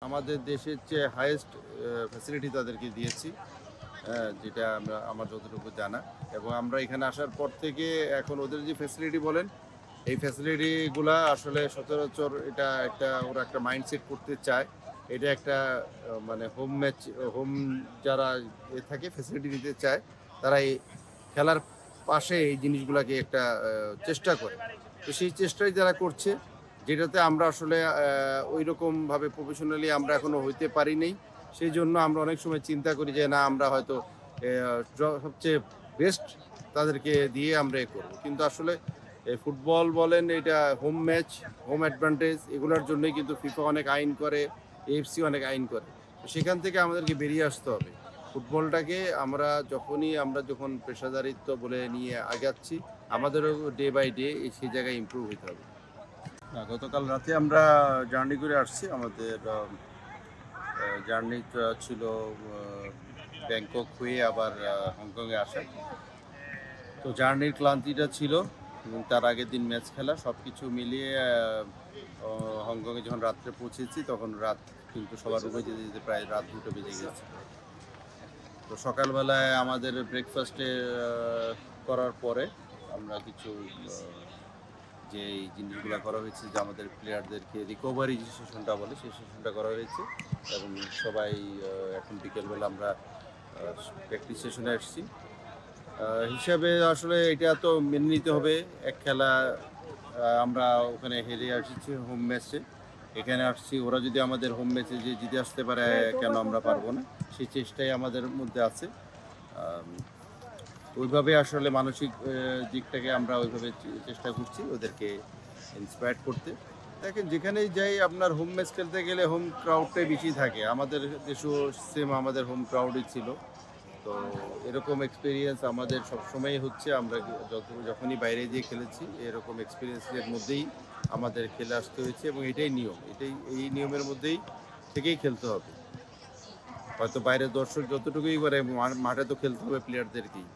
আমাদের দেশের চেয়ে হাইয়েস্ট ফ্যাসিলিটি তাদেরকে দিয়েছি, যেটা আমার যতটুকু জানা। এবং আমরা এখানে আসার পর থেকে এখন ওদের যে ফ্যাসিলিটি বলেন, এই ফ্যাসিলিটিগুলা আসলে সচরাচর এটা ওরা একটা মাইন্ডসেট করতে চায়। এটা একটা মানে হোম যারা থাকে ফ্যাসিলিটি নিতে চায়, তারা এই খেলার পাশে এই জিনিসগুলাকে একটা চেষ্টা করে। তো সেই চেষ্টাই যারা করছে, যেটাতে আমরা আসলে ঐরকমভাবে প্রফেশনালি আমরা এখনো হইতে পারি নাই। সেইজন্য আমরা অনেক সময় চিন্তা করি যে না আমরা হয়তো সবচেয়ে বেস্ট তাদেরকে দিয়ে আমরা করব। কিন্তু আসলে ফুটবল বলেন, এটা হোম ম্যাচ, হোম অ্যাডভান্টেজ এগুলোর জন্যই কিন্তু ফিফা অনেক আইন করে, এএফসি অনেক আইন করে। তো সেখান থেকে আমাদেরকে বেরিয়ে আসতে হবে। ফুটবলটাকে আমরা যখন পেশাদারিত্ব বলে নিয়ে আগাচ্ছি, আমাদেরও ডে বাই ডে সেই জায়গায় ইমপ্রুভ হইতে হবে। গতকাল রাতে আমরা জার্নি করে আসছি। আমাদের জার্নিটা ছিল ব্যাংকক হয়ে আবার হংকংয়ে আসা। তো জার্নির ক্লান্তিটা ছিল এবং তার আগের দিন ম্যাচ খেলা সব কিছু মিলিয়ে হংকংয়ে যখন রাত্রে পৌঁছেছি তখন রাত কিন্তু সবার রুমে যেতে যেতে প্রায় রাত 2টা বেজে গেছে। তো সকালবেলায় আমাদের ব্রেকফাস্টে করার পরে আমরা কিছু যে এই জিনিসগুলো করা হয়েছে, যে আমাদের প্লেয়ারদেরকে রিকভারি যে সেশনটা বলে সেই সেশনটা করা হয়েছে। এবং সবাই এখন বিকেলবেলা আমরা প্র্যাকটিস সেশনে আসছি। হিসাবে আসলে এটা তো মেনে নিতে হবে। এক খেলা আমরা ওখানে হেরে আসছি হোম ম্যাচে, এখানে আসছি। ওরা যদি আমাদের হোম ম্যাচে যে জিতে আসতে পারে, কেন আমরা পারবো না? সেই চেষ্টাই আমাদের মধ্যে আছে। ওইভাবে আসলে মানসিক দিকটাকে আমরা ওইভাবে চেষ্টা করছি ওদেরকে ইন্সপায়ার করতে। দেখেন, যেখানেই যাই আপনার হোম ম্যাচ খেলতে গেলে হোম ক্রাউডটাই বেশি থাকে। আমাদের দেশেও সেম আমাদের হোম ক্রাউডই ছিল। তো এরকম এক্সপিরিয়েন্স আমাদের সবসময়ই হচ্ছে। আমরা যখনই বাইরে গিয়ে খেলেছি এরকম এক্সপিরিয়েন্সের মধ্যেই আমাদের খেলে আসতে হয়েছে এবং এটাই নিয়ম। এই নিয়মের মধ্যেই থেকেই খেলতে হবে। হয়তো বাইরের দর্শক যতটুকুই করে, মাঠে তো খেলতে হবে প্লেয়ারদেরকেই।